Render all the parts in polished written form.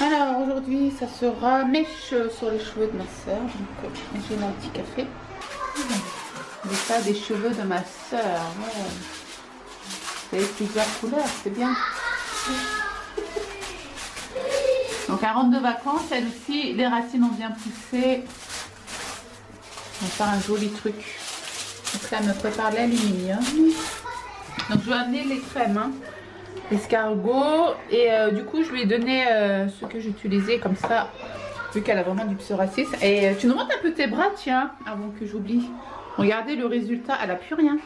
Alors aujourd'hui ça sera mèche sur les cheveux de ma soeur. Donc j'ai mon petit café. L'état des cheveux de ma soeur. Ouais. Vous avez plusieurs couleurs, c'est bien. Donc elle rentre de vacances, elle aussi, les racines ont bien poussé. On va faire un joli truc. Donc là elle me prépare l'aluminium. Donc je vais amener les crèmes. Hein. Escargot et du coup je lui ai donné ce que j'utilisais comme ça vu qu'elle a vraiment du psoriasis. Et tu nous montres un peu tes bras, tiens, avant que j'oublie. Regardez le résultat, elle a plus rien.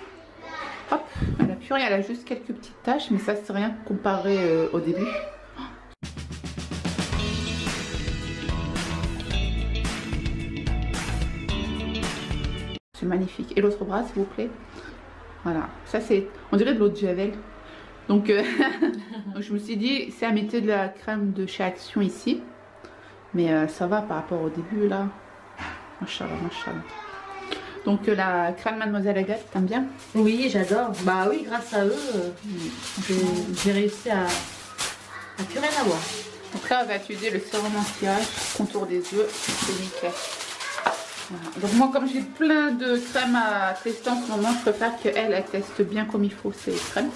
Hop, elle a plus rien, elle a juste quelques petites taches, mais ça c'est rien comparé au début. C'est magnifique. Et l'autre bras s'il vous plaît. Voilà, ça c'est, on dirait de l'eau de javel. Donc, donc je me suis dit, si elle mettait de la crème de chez Action ici, mais ça va par rapport au début là. Machallah, machallah. Donc la crème Mademoiselle Agathe, t'aimes bien? Oui, j'adore. Bah oui, grâce à eux, j'ai réussi à plus rien avoir. Donc là, on va utiliser le sérum anti-âge, contour des yeux, c'est nickel. Voilà. Donc moi, comme j'ai plein de crèmes à tester en ce moment, je préfère qu'elle teste bien comme il faut ces crèmes.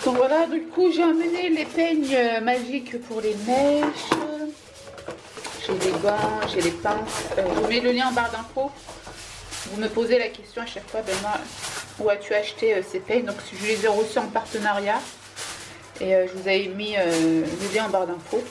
Donc voilà, du coup j'ai amené les peignes magiques pour les mèches. J'ai les gants, j'ai les pinces. Je vous mets le lien en barre d'infos. Vous me posez la question à chaque fois, Benoît, où as-tu acheté ces peignes? Donc je les ai reçus en partenariat. Et je vous avais mis le lien en barre d'infos.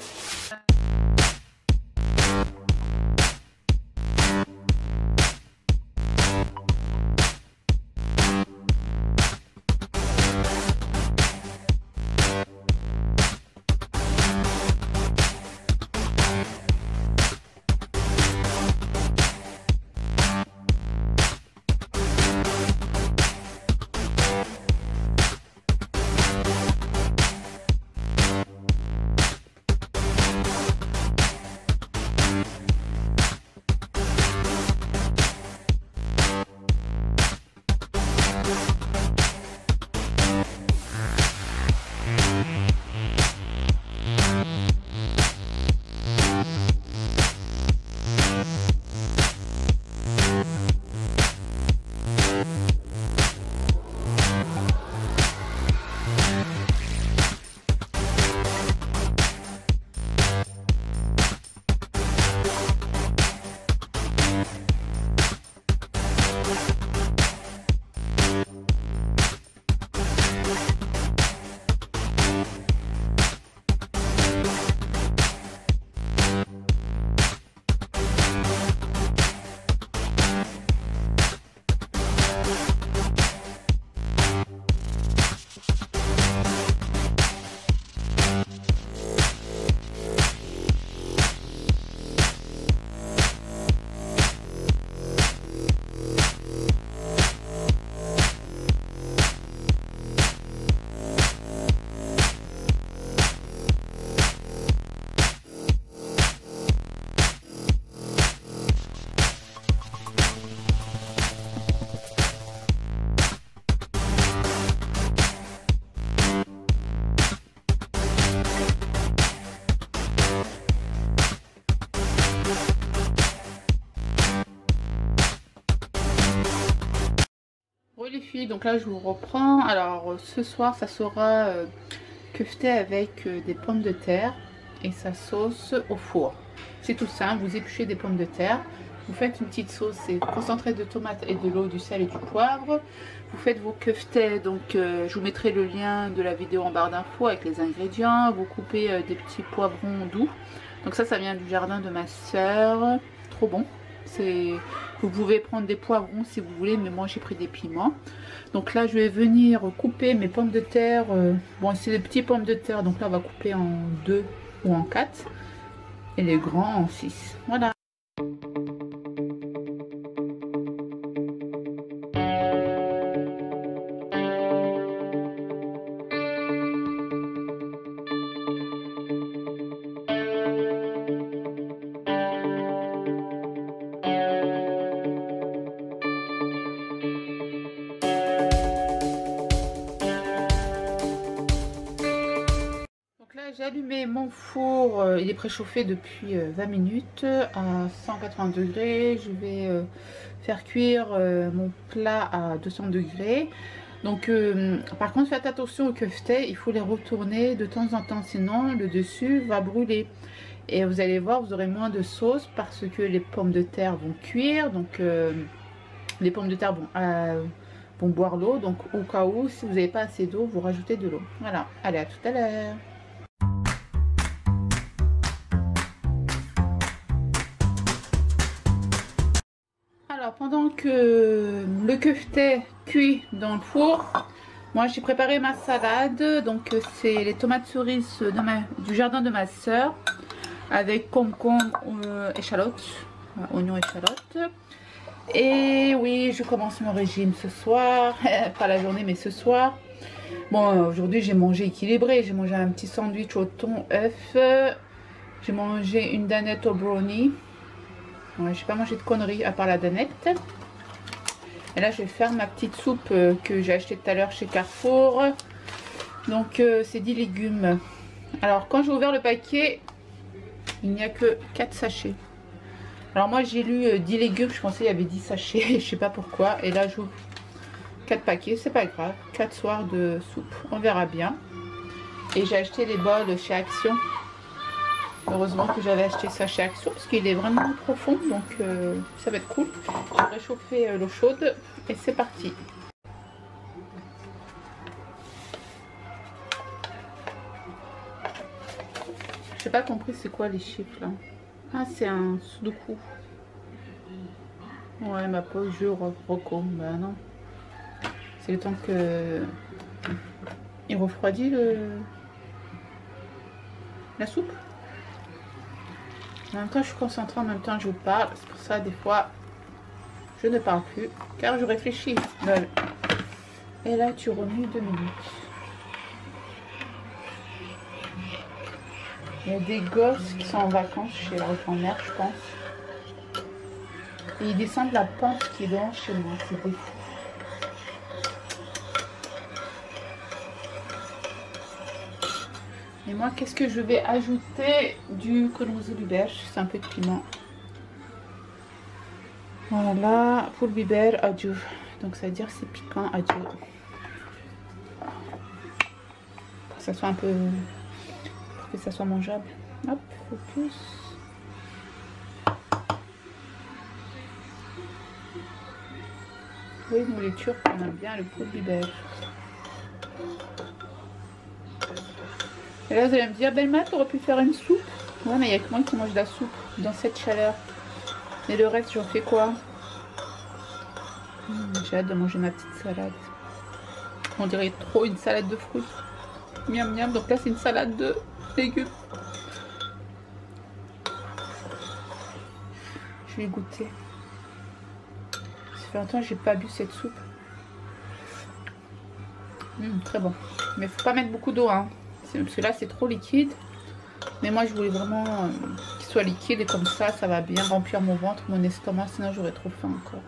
Les filles, donc là je vous reprends. Alors ce soir ça sera kefté avec des pommes de terre et sa sauce au four. C'est tout simple, vous épluchez des pommes de terre, vous faites une petite sauce, c'est concentré de tomates et de l'eau, du sel et du poivre. Vous faites vos keftés, donc je vous mettrai le lien de la vidéo en barre d'infos avec les ingrédients. Vous coupez des petits poivrons doux. Donc ça vient du jardin de ma soeur, trop bon. Vous pouvez prendre des poivrons si vous voulez, mais moi j'ai pris des piments. Donc là je vais venir couper mes pommes de terre. Bon, c'est des petits pommes de terre, donc là on va couper en 2 ou en 4 et les grands en 6. Voilà. J'ai allumé mon four, il est préchauffé depuis 20 minutes à 180 degrés. Je vais faire cuire mon plat à 200 degrés. Donc par contre faites attention aux keftés, il faut les retourner de temps en temps, sinon le dessus va brûler. Et vous allez voir, vous aurez moins de sauce parce que les pommes de terre vont cuire. Donc les pommes de terre vont boire l'eau. Donc au cas où, si vous n'avez pas assez d'eau, vous rajoutez de l'eau. Voilà, allez, à tout à l'heure. Alors pendant que le kefté cuit dans le four, moi j'ai préparé ma salade. Donc c'est les tomates cerises du jardin de ma soeur avec concombre, échalotes, oignons, échalotes. Et oui, je commence mon régime ce soir, pas la journée mais ce soir. Bon, aujourd'hui j'ai mangé équilibré, j'ai mangé un petit sandwich au thon, œuf, j'ai mangé une danette au brownie. Ouais, j'ai pas mangé de conneries à part la danette. Et là je vais faire ma petite soupe que j'ai acheté tout à l'heure chez Carrefour. Donc c'est 10 légumes. Alors quand j'ai ouvert le paquet, il n'y a que 4 sachets. Alors moi j'ai lu 10 légumes, je pensais il y avait 10 sachets, je sais pas pourquoi. Et là j'ouvre 4 paquets, c'est pas grave, 4 soirs de soupe, on verra bien. Et j'ai acheté les bols chez Action. Heureusement que j'avais acheté ça chez Action parce qu'il est vraiment profond, donc ça va être cool. Je vais réchauffer l'eau chaude et c'est parti. J'ai pas compris c'est quoi les chiffres là. Ah, c'est un sudoku. Ouais, ma pause jeu roco. Bah non. C'est le temps que il refroidit la soupe. En même temps, je suis concentrée, en même temps, je vous parle. C'est pour ça, des fois, je ne parle plus. Car je réfléchis. Lol. Et là, tu remues 2 minutes. Il y a des gosses qui sont en vacances chez la grand-mère, je pense. Et ils descendent la pente qui est devant chez moi. C'est des fous. Et moi, qu'est-ce que je vais ajouter? Du colombo du berge, c'est un peu de piment. Voilà, pour le biber adieu. Donc ça veut dire c'est piquant adieu. Pour que ça soit un peu... pour que ça soit mangeable. Hop, focus. Oui, nous les Turcs, on aime bien le pot de biber. Et là vous allez me dire, Belma, tu aurais pu faire une soupe. Ouais, mais il n'y a que moi qui mange de la soupe dans cette chaleur. Et le reste, j'en fais quoi? J'ai hâte de manger ma petite salade. On dirait trop une salade de fruits. Miam miam, donc là c'est une salade de légumes. Je vais goûter. Ça fait longtemps que j'ai pas bu cette soupe. Très bon. Mais faut pas mettre beaucoup d'eau, hein. Parce que là c'est trop liquide. Mais moi je voulais vraiment qu'il soit liquide et comme ça va bien remplir mon ventre, mon estomac, sinon j'aurais trop faim encore.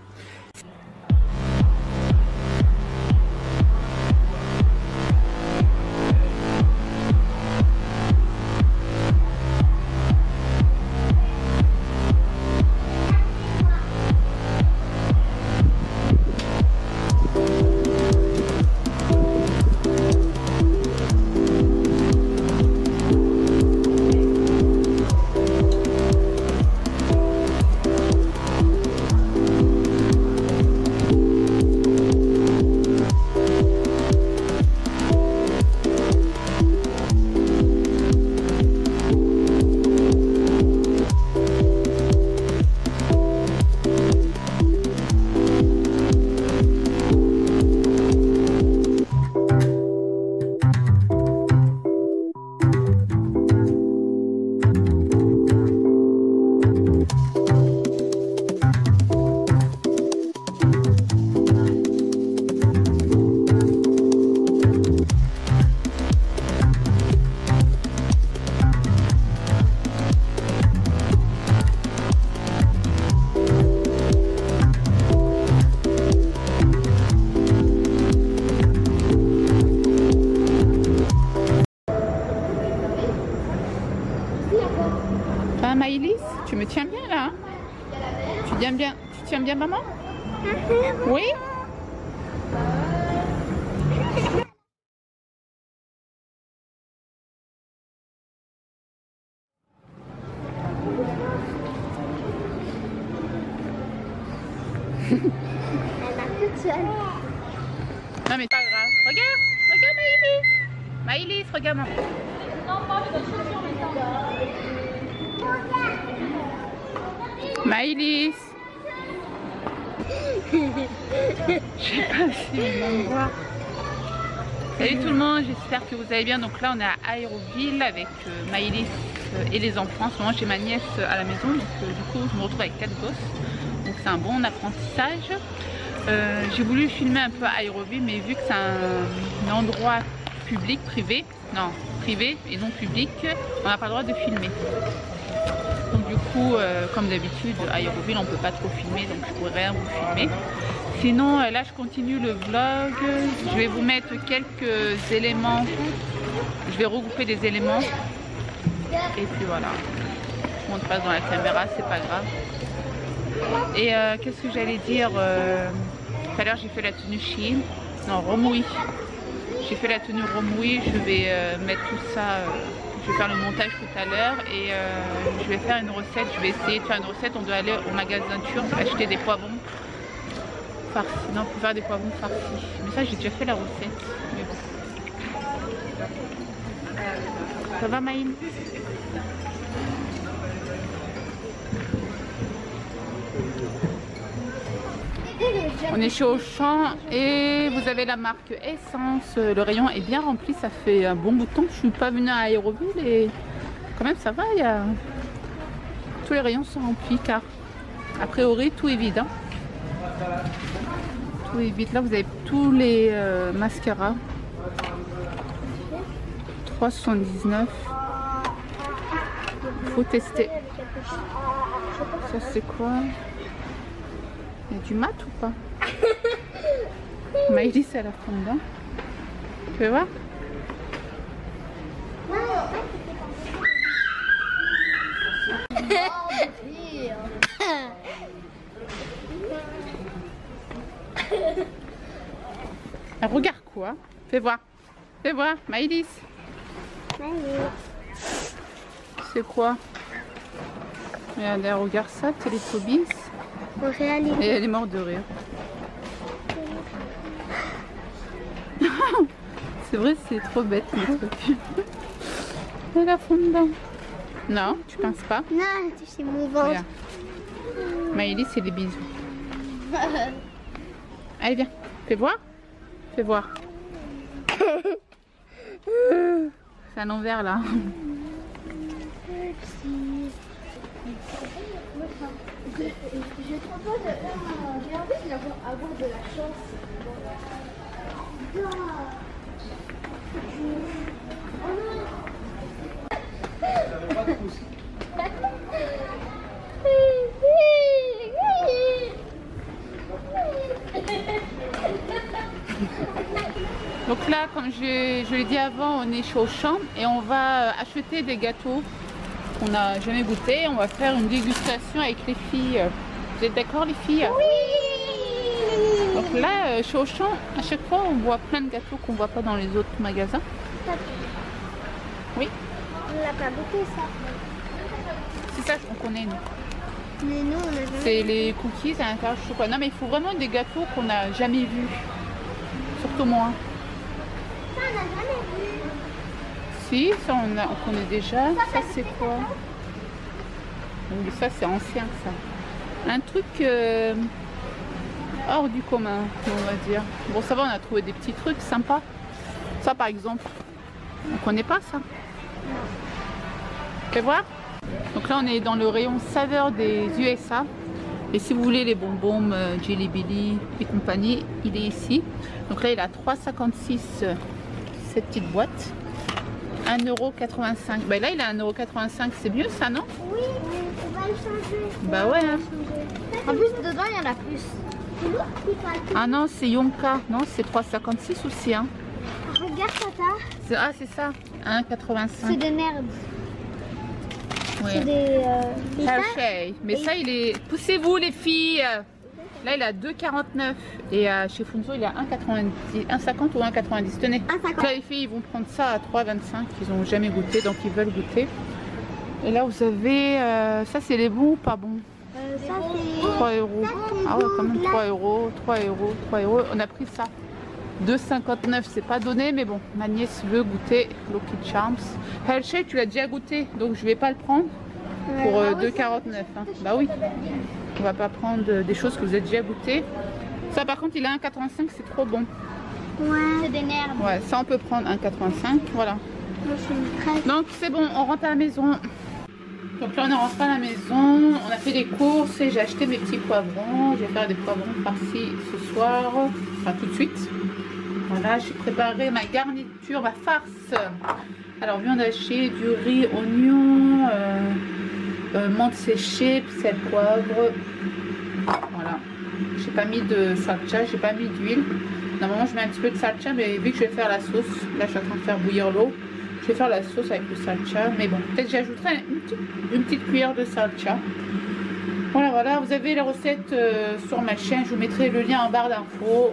Hein, Maëlys, tu me tiens bien là, hein? Tu tiens bien maman? Oui. Elle va toute seule. Non mais pas grave. Regarde Maëlys. Maëlys, regarde maman. Maëlys. Je sais pas si ils vont me voir. Salut tout le monde, j'espère que vous allez bien. Donc là on est à Aéroville avec Maëlys et les enfants. En ce moment j'ai ma nièce à la maison, donc du coup je me retrouve avec 4 gosses. Donc c'est un bon apprentissage. J'ai voulu filmer un peu à Aéroville, mais vu que c'est un endroit public, privé et non public, on n'a pas le droit de filmer. Donc du coup, comme d'habitude, à Aéroville on peut pas trop filmer, donc je pourrais rien vous filmer. Sinon, là je continue le vlog. Je vais vous mettre quelques éléments. Je vais regrouper des éléments. Et puis voilà. Je monte pas dans la caméra, c'est pas grave. Et qu'est-ce que j'allais dire, tout à l'heure j'ai fait la tenue Shein, non Romouy. J'ai fait la tenue Romouy, je vais mettre tout ça, je vais faire le montage tout à l'heure et je vais faire une recette, je vais essayer de faire une recette. On doit aller au magasin turc acheter des poivrons farcis, non pour faire des poivrons farcis. Mais ça j'ai déjà fait la recette, mais bon. Ça va Maïm? On est chez Auchan et vous avez la marque Essence. Le rayon est bien rempli, ça fait un bon bout de temps que je suis pas venue à Aéroville et quand même ça va, tous les rayons sont remplis car a priori tout est vide. Hein. Tout est vide. Là vous avez tous les mascaras. 3,79. Faut tester. Ça c'est quoi? Il y a du mat ou pas? Maëlys elle a fond dedans. Tu veux voir? Elle regarde quoi? Fais voir. Fais voir, Maëlys. C'est quoi? Regarde, elle regarde ça, Téléphobie. Et elle est morte de rire. C'est vrai, c'est trop bête le truc. Elle a fond dedans. Non, tu penses pas? Non, c'est mon ventre. Maëlys, c'est des bisous. Allez, viens. Fais voir. Fais voir. C'est à l'envers là. Je te propose, j'ai envie d'avoir de la chance. Donc là, comme je l'ai dit avant, on est chez Auchan et on va acheter des gâteaux qu'on n'a jamais goûté. On va faire une dégustation avec les filles. Vous êtes d'accord les filles? Oui. Donc là, chez Auchan, à chaque fois on voit plein de gâteaux qu'on ne voit pas dans les autres magasins. Oui. On l'a pas goûté ça. C'est ça qu'on connaît nous. Mais nous on a jamais. C'est les cookies à l'intérieur de chocolat. Non mais il faut vraiment des gâteaux qu'on n'a jamais vus. Surtout moi. Ça on n'a jamais vu. Si, ça on connaît déjà. Ça c'est quoi? Donc, ça c'est ancien ça. Un truc hors du commun, on va dire. Bon ça va, on a trouvé des petits trucs sympas. Ça par exemple, on connaît pas ça. Fais voir. Donc là on est dans le rayon saveur des USA. Et si vous voulez les bonbons Jelly Belly et compagnie, il est ici. Donc là il a 3,56 cette petite boîte. 1,85 €. Bah là il a 1,85 €, c'est mieux ça non? Oui, on va le changer. Bah ouais. Hein. En plus dedans il y en a plus. Ah non c'est Yonka, non c'est 3,56 aussi hein. Regarde tata. Ah c'est ça, 1,85 €. C'est de merde. C'est Ouais. des Hershey. Mais ça, il est... Poussez-vous les filles. Là, il est à 2,49. Et chez Funzo, il est à 1,90, 1,50 ou 1,90. Tenez. 1,50. Là, les filles, ils vont prendre ça à 3,25. Ils n'ont jamais goûté, donc ils veulent goûter. Et là, vous avez... ça, c'est les bons ou pas bons? Ça, c'est 3 euros. Ah ouais, quand même 3 euros, 3 euros, 3 euros. On a pris ça. 2,59, c'est pas donné, mais bon, ma nièce veut goûter Lucky Charms. Hershey, tu l'as déjà goûté, donc je vais pas le prendre pour 2,49. Hein. Bah oui, on va pas prendre des choses que vous avez déjà goûté. Ça, par contre, il a 1,85, c'est trop bon. Ouais. C'est des nerfs. Ouais, ça, on peut prendre 1,85, voilà. Moi, je suis une crêpe. Donc, c'est bon, on rentre à la maison. Donc là, on est rentré à la maison, on a fait des courses et j'ai acheté mes petits poivrons. Je vais faire des poivrons par-ci ce soir, enfin tout de suite. Voilà, j'ai préparé ma garniture, ma farce. Alors, viande hachée, du riz, oignon, menthe séchée, sel, poivre. Voilà. J'ai pas mis de salsa, j'ai pas mis d'huile. Normalement, je mets un petit peu de salsa, mais vu que je vais faire la sauce, là, je suis en train de faire bouillir l'eau. Je vais faire la sauce avec le salsa, mais bon, peut-être j'ajouterai une petite cuillère de salsa. Voilà, voilà, vous avez les recettes sur ma chaîne. Je vous mettrai le lien en barre d'infos.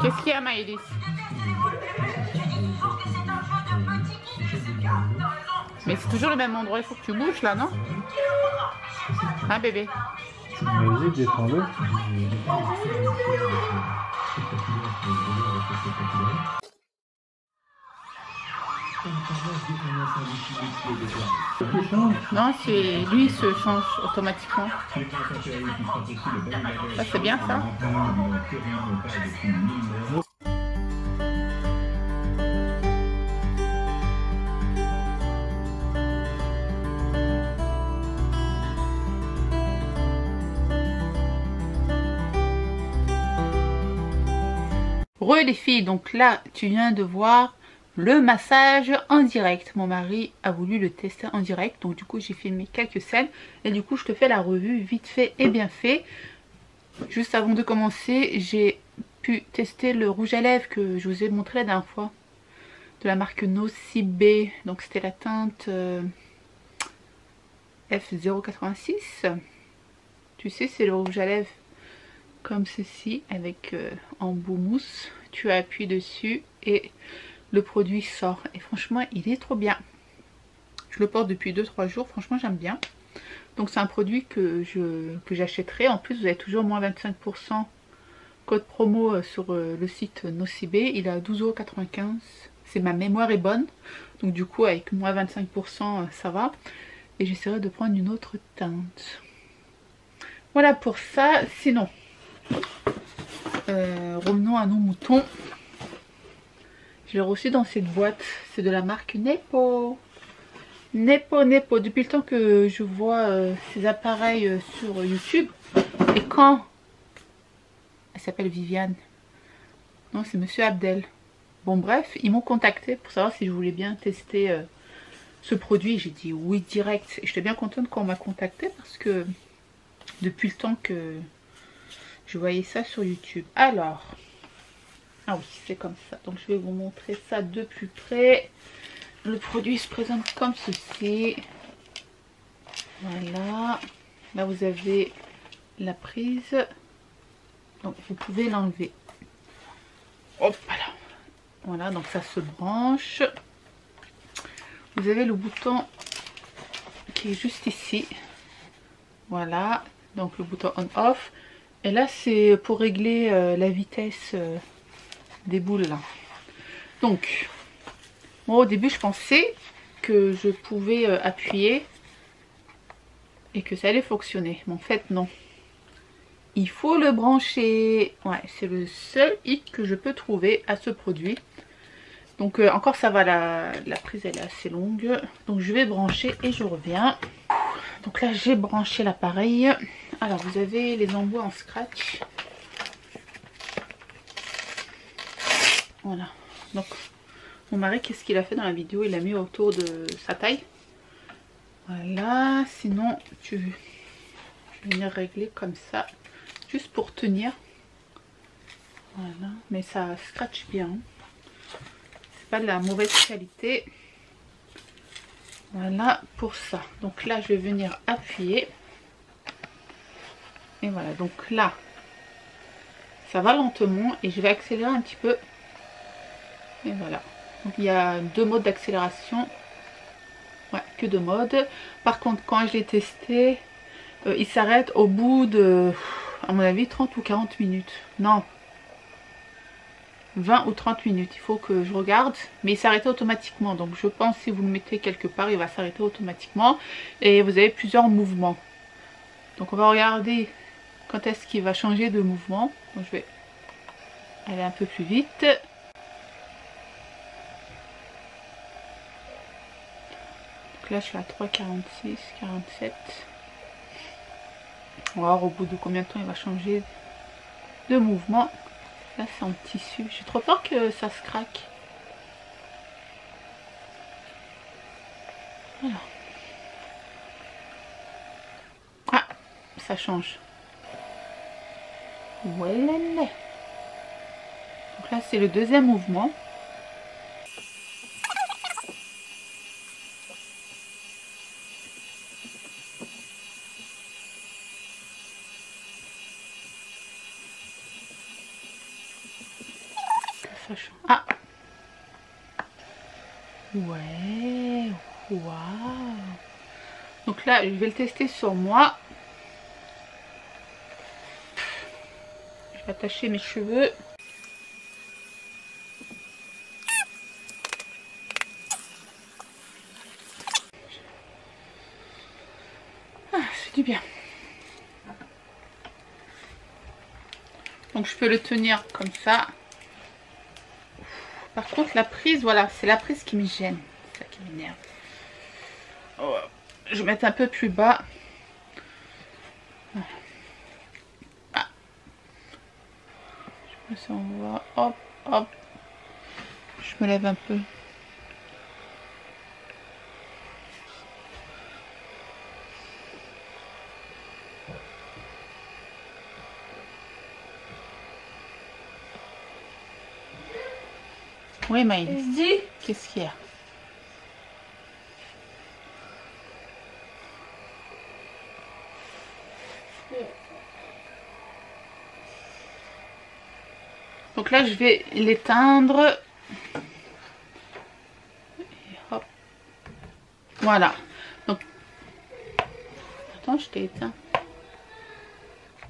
Qu'est-ce qu'il y a, Maëlys? Mais c'est toujours le même endroit, il faut que tu bouges là, non? Hein, bébé? Vas-y, détends-le. Non, c'est lui, il se change automatiquement. Ça, c'est bien ça. Re les filles, donc là tu viens de voir le massage en direct. Mon mari a voulu le tester en direct, donc du coup j'ai filmé quelques scènes et du coup je te fais la revue vite fait et bien fait. Juste avant de commencer, j'ai pu tester le rouge à lèvres que je vous ai montré la dernière fois de la marque Nocibé. Donc c'était la teinte F086. Tu sais, c'est le rouge à lèvres comme ceci avec embout mousse. Tu appuies dessus et le produit sort. Et franchement, il est trop bien. Je le porte depuis 2-3 jours. Franchement, j'aime bien. Donc c'est un produit que j'achèterai. En plus, vous avez toujours moins 25% code promo sur le site Nocibé. Il est à 12,95 €. C'est ma mémoire est bonne. Donc du coup, avec moins 25%, ça va. Et j'essaierai de prendre une autre teinte. Voilà pour ça. Sinon, revenons à nos moutons. Je l'ai reçu dans cette boîte. C'est de la marque Nepo. Nepo. Depuis le temps que je vois ces appareils sur YouTube. Et quand... Elle s'appelle Viviane. Non, c'est Monsieur Abdel. Bon bref, ils m'ont contacté pour savoir si je voulais bien tester ce produit. J'ai dit oui direct. Et j'étais bien contente quand on m'a contacté parce que depuis le temps que je voyais ça sur YouTube. Alors, ah oui, c'est comme ça. Donc je vais vous montrer ça de plus près. Le produit se présente comme ceci. Voilà. Là vous avez la prise. Donc vous pouvez l'enlever. Hop là. Voilà, donc ça se branche. Vous avez le bouton qui est juste ici. Voilà, donc le bouton on-off. Et là, c'est pour régler la vitesse des boules là. Donc, moi au début, je pensais que je pouvais appuyer et que ça allait fonctionner. Mais en fait, non. Il faut le brancher. Ouais, c'est le seul hic que je peux trouver à ce produit. Donc encore ça va, la prise elle est assez longue. Donc je vais brancher et je reviens. Donc là j'ai branché l'appareil. Alors vous avez les embouts en scratch. Voilà. Donc mon mari, qu'est-ce qu'il a fait dans la vidéo? Il a mis autour de sa taille. Voilà. Sinon je vais venir régler comme ça. Juste pour tenir. Voilà. Mais ça scratch bien. Pas de la mauvaise qualité. Voilà pour ça. Donc là je vais venir appuyer et voilà, donc là ça va lentement et je vais accélérer un petit peu et voilà. Donc il y a 2 modes d'accélération. Ouais, que 2 modes. Par contre quand je l'ai testé il s'arrête au bout de, à mon avis, 30 ou 40 minutes. Non, 20 ou 30 minutes, il faut que je regarde, mais il s'arrête automatiquement. Donc je pense si vous le mettez quelque part, il va s'arrêter automatiquement et vous avez plusieurs mouvements. Donc on va regarder quand est-ce qu'il va changer de mouvement. Donc je vais aller un peu plus vite. Donc là je suis à 3,46, 47. On va voir au bout de combien de temps il va changer de mouvement. Là c'est en tissu. J'ai trop peur que ça se craque. Voilà. Ah, ça change. Ouais, donc là c'est le deuxième mouvement. Ah, ouais, waouh. Donc là je vais le tester sur moi. Je vais attacher mes cheveux. Ah, c'est du bien. Donc je peux le tenir comme ça. Par contre la prise, voilà, c'est la prise qui me gêne. C'est ça qui m'énerve. Oh, je vais mettre un peu plus bas. Ah. Je sais pas si on voit. Hop, hop. Je me lève un peu. Oui, Maïlis. Qu'est-ce qu'il y a? Donc là, je vais l'éteindre. Hop. Voilà. Donc, attends, je t'ai éteint.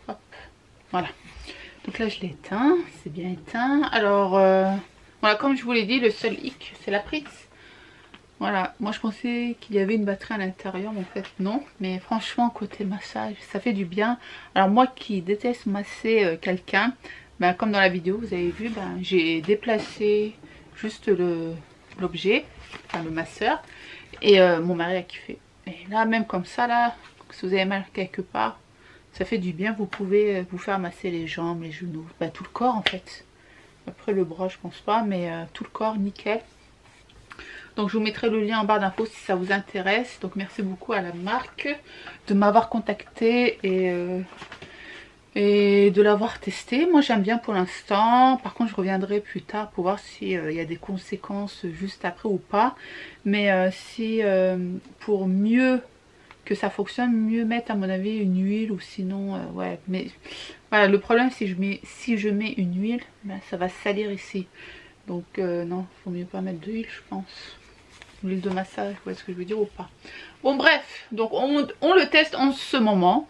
Hop. Voilà. Donc là, je l'ai éteint. C'est bien éteint. Alors, voilà, comme je vous l'ai dit, le seul hic, c'est la prise. Voilà, moi je pensais qu'il y avait une batterie à l'intérieur, mais en fait non. Mais franchement, côté massage, ça fait du bien. Alors moi qui déteste masser quelqu'un, ben, comme dans la vidéo, vous avez vu, ben, j'ai déplacé juste l'objet, enfin le masseur. Et mon mari a kiffé. Et là, même comme ça, là, si vous avez mal quelque part, ça fait du bien. Vous pouvez vous faire masser les jambes, les genoux, ben, tout le corps en fait. Après le bras je pense pas, mais tout le corps nickel. Donc je vous mettrai le lien en barre d'infos si ça vous intéresse. Donc merci beaucoup à la marque de m'avoir contacté et de l'avoir testé. Moi j'aime bien pour l'instant. Par contre je reviendrai plus tard pour voir s'il y a des conséquences juste après ou pas. Mais si pour mieux que ça fonctionne, mieux mettre à mon avis une huile ou sinon ouais, mais Voilà, le problème si je mets une huile, ben, ça va salir ici. Donc non, faut mieux pas mettre d'huile je pense. L'huile de massage, vous voyez ce que je veux dire ou pas. Bon bref, donc on le teste en ce moment.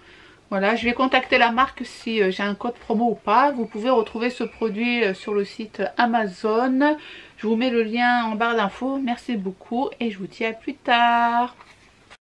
Voilà, je vais contacter la marque si j'ai un code promo ou pas. Vous pouvez retrouver ce produit sur le site Amazon. Je vous mets le lien en barre d'infos. Merci beaucoup et je vous dis à plus tard.